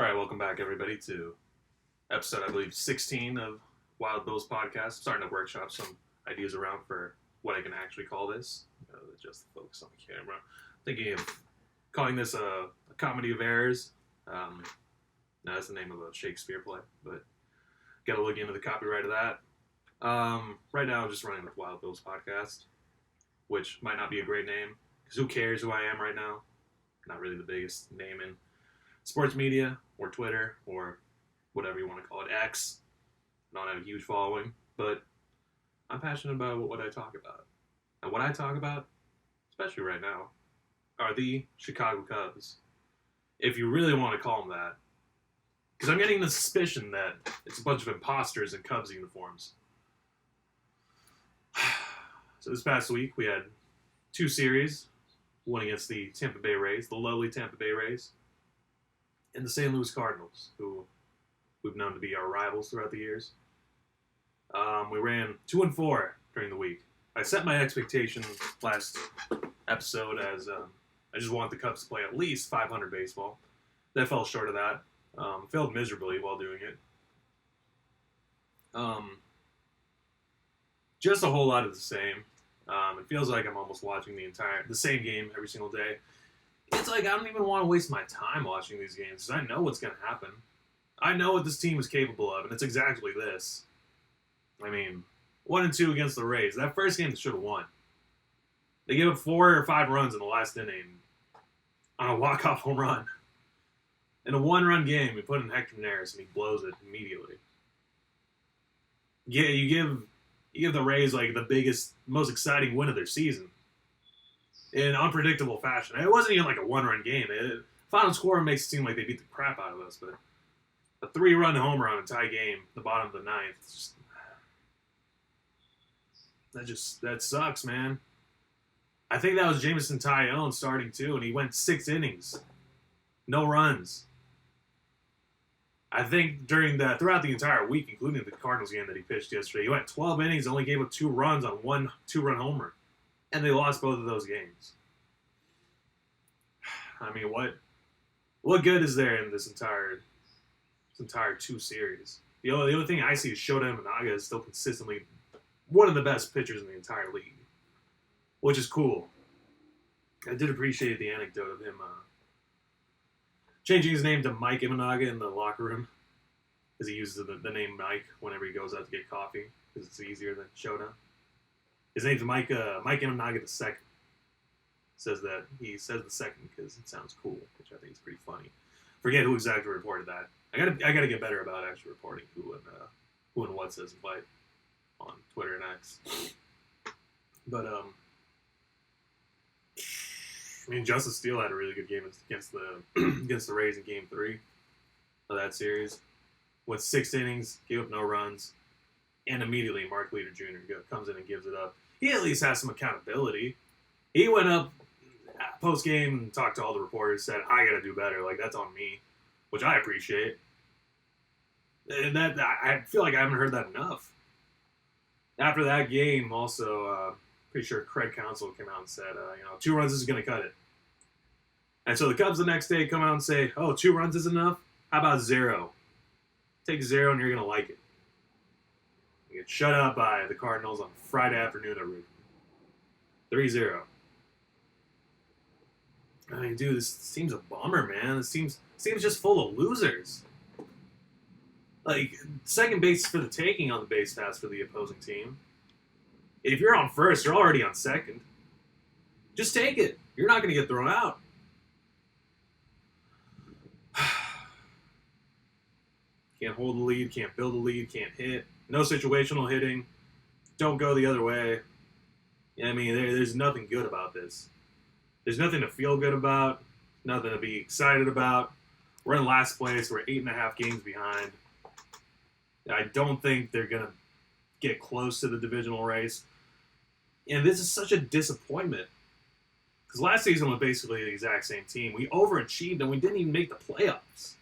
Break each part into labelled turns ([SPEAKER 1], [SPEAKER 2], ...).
[SPEAKER 1] All right, welcome back, everybody, to episode, I believe, 16 of Wild Bills podcast. I'm starting to workshop some ideas around for what I can actually call this. Just the focus on the camera. Thinking of calling this a comedy of errors. No, that's the name of a Shakespeare play, but got to look into the copyright of that. Right now, I'm just running with Wild Bills podcast, which might not be a great name, because who cares who I am right now? Not really the biggest name in sports media, or Twitter, or whatever you want to call it, X. I don't have a huge following, but I'm passionate about what I talk about. And what I talk about, especially right now, are the Chicago Cubs. If you really want to call them that. Because I'm getting the suspicion that it's a bunch of imposters in Cubs uniforms. So this past week, we had two series. One against the Tampa Bay Rays, the lovely Tampa Bay Rays, and the St. Louis Cardinals, who we've known to be our rivals throughout the years. We ran 2-4 during the week. I set my expectation last episode as I just want the Cubs to play at least .500 baseball. That fell short of that. Failed miserably while doing it. Just a whole lot of the same. It feels like I'm almost watching the same game every single day. It's like I don't even want to waste my time watching these games because I know what's going to happen. I know what this team is capable of, and it's exactly this. I mean, 1-2 against the Rays. That first game they should have won. They gave up 4 or 5 runs in the last inning on a walk-off home run. In a one-run game, we put in Hector Neris, and he blows it immediately. Yeah, you give the Rays like the biggest, most exciting win of their season in unpredictable fashion. It wasn't even like a one-run game. Final score makes it seem like they beat the crap out of us, but a 3-run homer on a tie game, the bottom of the ninth, that sucks, man. I think that was Jameson Taillon starting too, and he went 6 innings, no runs. I think throughout the entire week, including the Cardinals game that he pitched yesterday, he went 12 innings, only gave up 2 runs on one 2-run homer. And they lost both of those games. I mean, what good is there in this entire 2 series? The only thing I see is Shedeur is still consistently one of the best pitchers in the entire league, which is cool. I did appreciate the anecdote of him changing his name to Mike Imanaga in the locker room, because he uses the name Mike whenever he goes out to get coffee, because it's easier than Shedeur. His name's Mike Imanaga II. He says the second because it sounds cool, which I think is pretty funny. Forget who exactly reported that. I gotta get better about actually reporting who and what says what on Twitter and X. But I mean, Justice Steele had a really good game against the Rays in Game 3 of that series. Went 6 innings, gave up no runs, and immediately Mark Leader Jr. comes in and gives it up. He at least has some accountability. He went up post-game and talked to all the reporters, said, I got to do better. Like, that's on me, which I appreciate. And I feel like I haven't heard that enough. After that game, also, pretty sure Craig Counsell came out and said, 2 runs is going to cut it. And so the Cubs the next day come out and say, 2 runs is enough? How about 0? Take 0 and you're going to like it. You get shut out by the Cardinals on Friday afternoon at Wrigley. 3-0. I mean, dude, this team's a bummer, man. This team's just full of losers. Like, second base for the taking on the base paths for the opposing team. If you're on first, you're already on second. Just take it. You're not going to get thrown out. Can't hold the lead, can't build a lead, can't hit. No situational hitting. Don't go the other way. I mean, there's nothing good about this. There's nothing to feel good about. Nothing to be excited about. We're in last place. We're 8.5 games behind. I don't think they're going to get close to the divisional race. And this is such a disappointment. Because last season was basically the exact same team. We overachieved and we didn't even make the playoffs.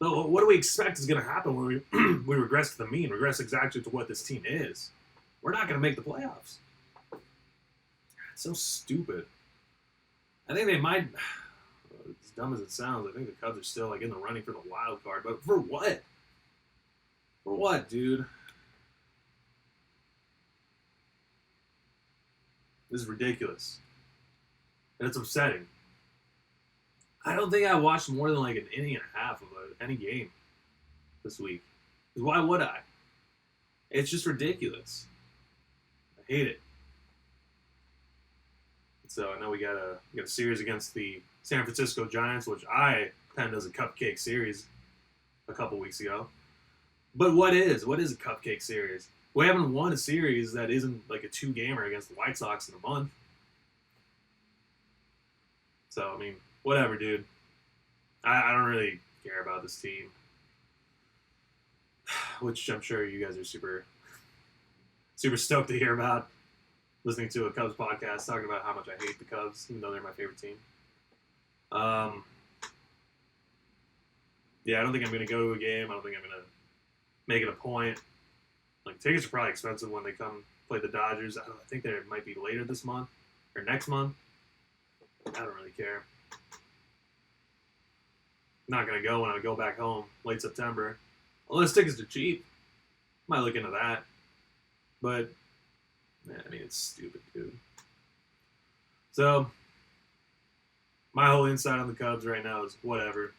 [SPEAKER 1] So what do we expect is going to happen when we regress to the mean, regress exactly to what this team is? We're not going to make the playoffs. It's so stupid. I think they might, dumb as it sounds, I think the Cubs are still like in the running for the wild card. But for what? For what, dude? This is ridiculous. And it's upsetting. I don't think I watched more than like an inning and a half of any game this week. Because why would I? It's just ridiculous. I hate it. So I know we got a series against the San Francisco Giants, which I penned as a cupcake series a couple weeks ago. But what is a cupcake series? We haven't won a series that isn't like a 2-gamer against the White Sox in a month. So, I mean, whatever, dude. I don't really care about this team. Which I'm sure you guys are super stoked to hear about. Listening to a Cubs podcast talking about how much I hate the Cubs, even though they're my favorite team. Yeah, I don't think I'm going to go to a game. I don't think I'm going to make it a point. Like, tickets are probably expensive when they come play the Dodgers. I think they might be later this month or next month. I don't really care. I'm not going to go when I go back home late September. Unless tickets are cheap. Might look into that. But, man, I mean, it's stupid, dude. So, my whole insight on the Cubs right now is whatever.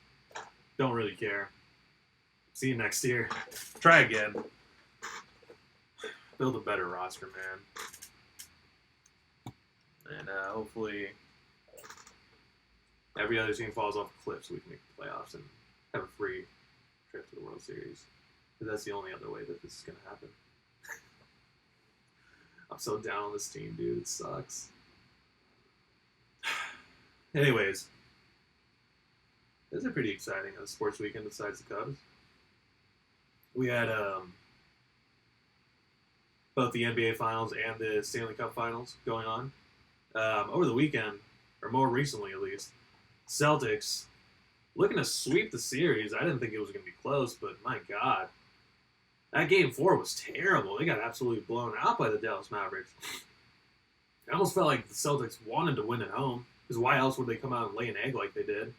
[SPEAKER 1] Don't really care. See you next year. Try again. Build a better roster, man. And hopefully every other team falls off a cliff so we can make the playoffs and have a free trip to the World Series. Because that's the only other way that this is going to happen. I'm so down on this team, dude. It sucks. Anyways. This is pretty exciting on a sports weekend besides the Cubs. We had both the NBA Finals and the Stanley Cup Finals going on. Over the weekend, or more recently at least, Celtics looking to sweep the series. I didn't think it was going to be close, but my God. That Game 4 was terrible. They got absolutely blown out by the Dallas Mavericks. I almost felt like the Celtics wanted to win at home, because why else would they come out and lay an egg like they did?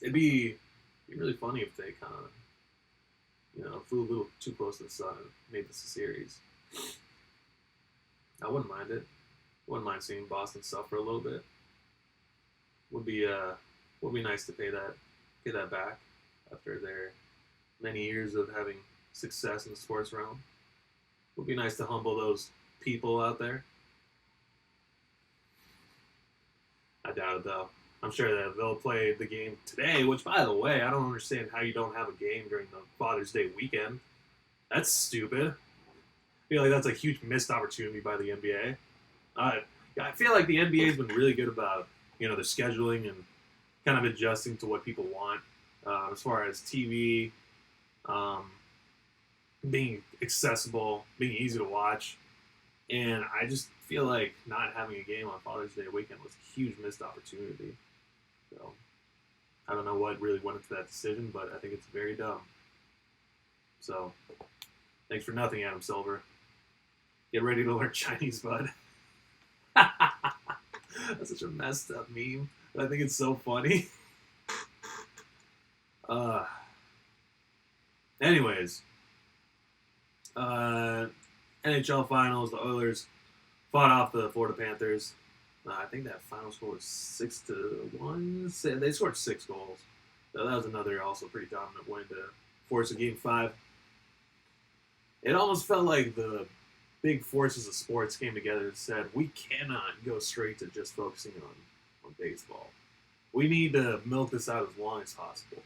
[SPEAKER 1] It'd be really funny if they kind of, flew a little too close to the sun and made this a series. I wouldn't mind it. Wouldn't mind seeing Boston suffer a little bit. Would be nice to pay that back after their many years of having success in the sports realm. Would be nice to humble those people out there. I doubt it though. I'm sure that they'll play the game today, which, by the way, I don't understand how you don't have a game during the Father's Day weekend. That's stupid. I feel like that's a huge missed opportunity by the NBA. I feel like the NBA has been really good about, their scheduling and kind of adjusting to what people want as far as TV, being accessible, being easy to watch. And I just feel like not having a game on Father's Day weekend was a huge missed opportunity. So, I don't know what really went into that decision, but I think it's very dumb. So, thanks for nothing, Adam Silver. Get ready to learn Chinese, bud. That's such a messed up meme, but I think it's so funny. Anyways, NHL Finals, the Oilers fought off the Florida Panthers. I think that final score was 6-1. They scored 6 goals. So that was another also pretty dominant win to force a Game 5. It almost felt like the big forces of sports came together and said, we cannot go straight to just focusing on baseball. We need to milk this out as long as possible.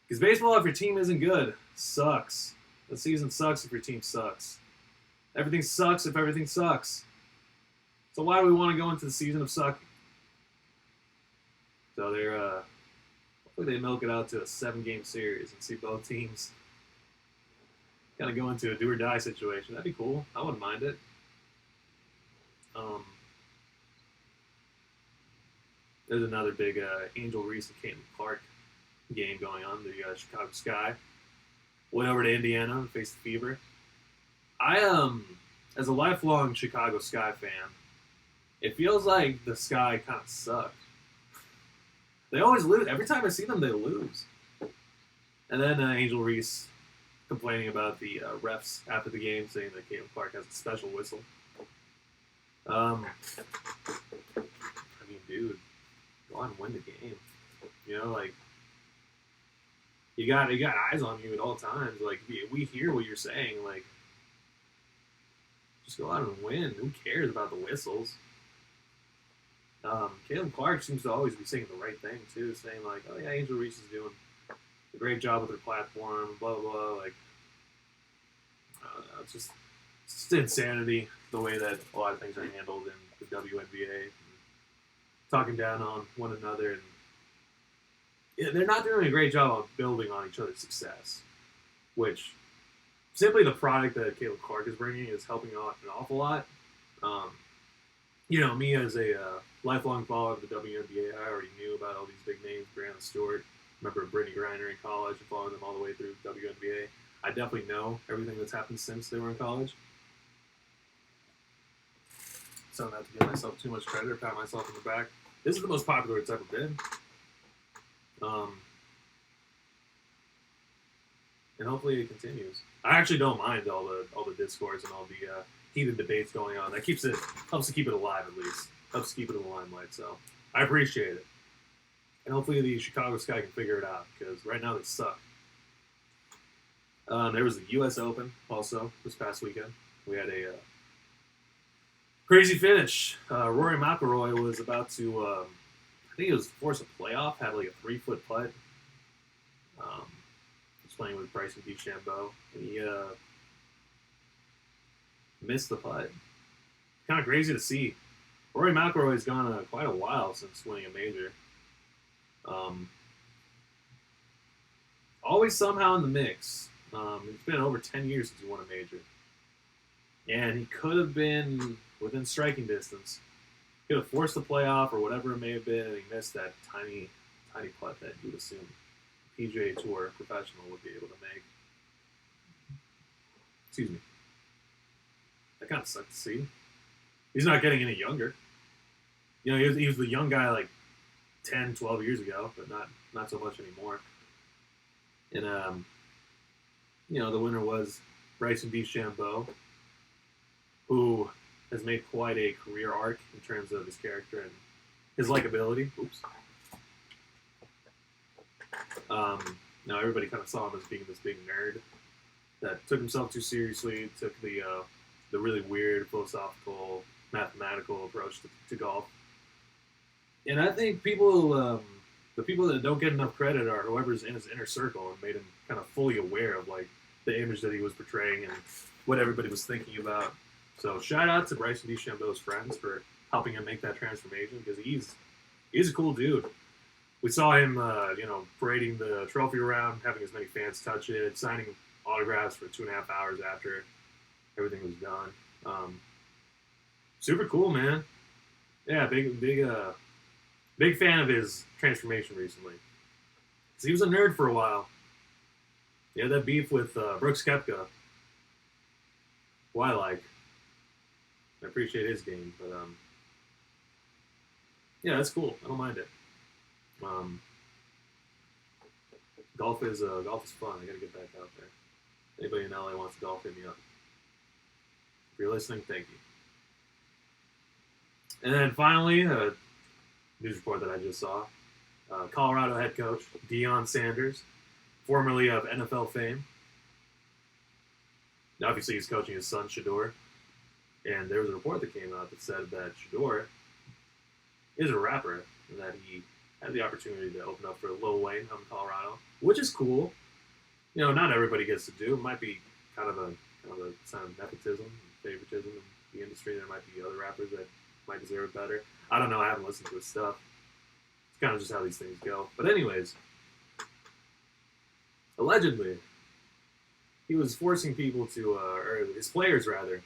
[SPEAKER 1] Because baseball, if your team isn't good, sucks. The season sucks if your team sucks. Everything sucks if everything sucks. So why do we want to go into the season of sucking? So hopefully they milk it out to a 7-game series and see both teams kind of go into a do-or-die situation. That'd be cool. I wouldn't mind it. There's another big Angel Reese and Caitlin Clark game going on. The Chicago Sky went over to Indiana and faced the Fever. I as a lifelong Chicago Sky fan, it feels like the Sky kind of suck. They always lose. Every time I see them, they lose. And then Angel Reese complaining about the refs after the game, saying that Caitlin Clark has a special whistle. I mean, dude, go on and win the game. You know, like, you got eyes on you at all times. Like, we hear what you're saying. Like, just go out and win. Who cares about the whistles? Caitlin Clark seems to always be saying the right thing, too, saying, like, oh, yeah, Angel Reese is doing a great job with her platform, blah, blah, blah. Like, it's just insanity, the way that a lot of things are handled in the WNBA. And talking down on one another. And yeah, they're not doing a great job of building on each other's success, which simply the product that Caitlin Clark is bringing is helping out an awful lot. You know, me as a lifelong follower of the WNBA, I already knew about all these big names, Brianna Stewart. Remember Brittany Griner in college and following them all the way through WNBA. I definitely know everything that's happened since they were in college. So not to give myself too much credit or pat myself on the back. This is the most popular it's ever been. And hopefully it continues. I actually don't mind all the discourse and all the heated debates going on. That helps to keep it alive at least. Helps to keep it in the limelight. So I appreciate it. And hopefully the Chicago Sky can figure it out, because right now they suck. There was the U.S. Open also this past weekend. We had a crazy finish. Rory McIlroy was about to, I think he was forced a playoff, had like a 3-foot putt. He was playing with Bryson DeChambeau, and he missed the putt. Kind of crazy to see. Rory McIlroy has gone quite a while since winning a major. Always somehow in the mix. It's been over 10 years since he won a major. And he could have been within striking distance. Could have forced the playoff or whatever it may have been, and he missed that tiny putt that you would assume a PGA Tour professional would be able to make. Excuse me. That kind of sucked to see. He's not getting any younger. You know, he was the young guy like 10, 12 years ago, but not so much anymore. And, you know, the winner was Bryson DeChambeau, who has made quite a career arc in terms of his character and his likability. Oops. Now everybody kind of saw him as being this big nerd that took himself too seriously, took the really weird philosophical, mathematical approach to golf. And I think the people that don't get enough credit are whoever's in his inner circle and made him kind of fully aware of like the image that he was portraying and what everybody was thinking about. So shout out to Bryson DeChambeau's friends for helping him make that transformation, because he's a cool dude. We saw him, parading the trophy around, having as many fans touch it, signing autographs for 2.5 hours after everything was done. Super cool, man. Yeah, big fan of his transformation recently. So he was a nerd for a while. He had that beef with Brooks Koepka, who I like. I appreciate his game, but yeah, that's cool. I don't mind it. Golf is fun. I gotta get back out there. Anybody in LA wants to golf, hit me up. If you're listening, thank you. And then finally, a news report that I just saw. Colorado head coach Deion Sanders, formerly of NFL fame. Obviously, he's coaching his son, Shedeur. And there was a report that came out that said that Shedeur is a rapper and that he had the opportunity to open up for Lil Wayne out in Colorado, which is cool. You know, not everybody gets to do. It might be kind of a sign of nepotism, favoritism in the industry. There might be other rappers that might deserve it better. I don't know. I haven't listened to his stuff. It's kind of just how these things go. But anyways, allegedly, he was forcing people to, or his players rather,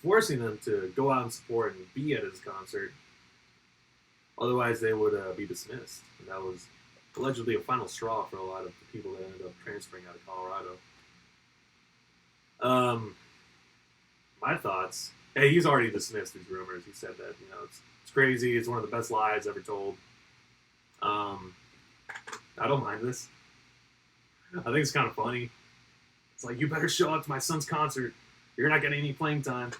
[SPEAKER 1] forcing them to go out and support and be at his concert. Otherwise, they would be dismissed. And that was allegedly a final straw for a lot of the people that ended up transferring out of Colorado. My thoughts, Hey, he's already dismissed these rumors. He said that it's crazy. It's one of the best lies ever told. I don't mind this. I think it's kind of funny. It's like, you better show up to my son's concert. You're not getting any playing time.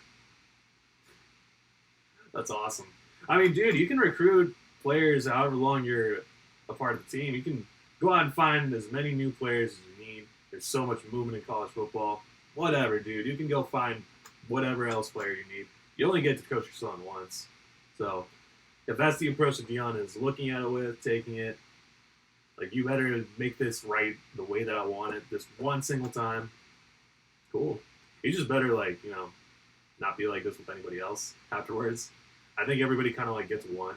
[SPEAKER 1] That's awesome. I mean, dude, you can recruit players however long you're a part of the team. You can go out and find as many new players as you need. There's so much movement in college football. Whatever, dude. You can go find whatever else player you need. You only get to coach your son once. So if that's the approach that Dion is looking at it with, taking it, like, you better make this right the way that I want it this one single time. Cool. You just better, like, not be like this with anybody else afterwards. I think everybody kind of, like, gets one.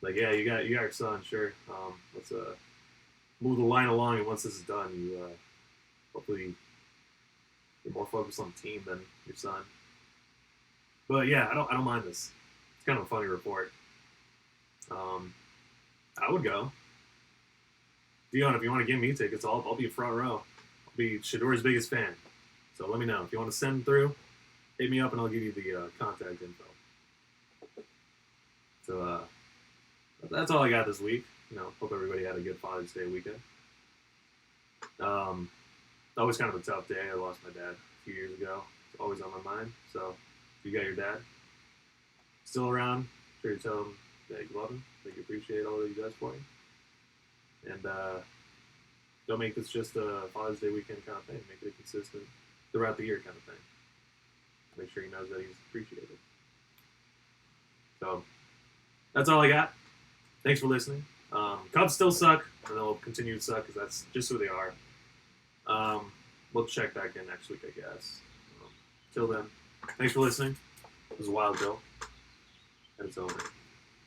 [SPEAKER 1] Like, yeah, you got your son, sure. Let's move the line along, and once this is done, you hopefully you're more focused on the team than your son. But yeah, I don't mind this. It's kind of a funny report. I would go. Dion, if you want to give me tickets, I'll be a front row. I'll be Shedeur's biggest fan. So let me know. If you want to send them through, hit me up and I'll give you the contact info. So that's all I got this week. Hope everybody had a good Father's Day weekend. That was kind of a tough day. I lost my dad a few years ago. It's always on my mind. So if you got your dad still around, I'm sure you tell him that you love him, that you appreciate all that he does for you. And don't make this just a Father's Day weekend kind of thing. Make it a consistent, throughout the year kind of thing. Make sure he knows that he's appreciated. So that's all I got. Thanks for listening. Cubs still suck, and they'll continue to suck because that's just who they are. We'll check back in next week, I guess. Till then, thanks for listening. It was a wild bill, and it's over.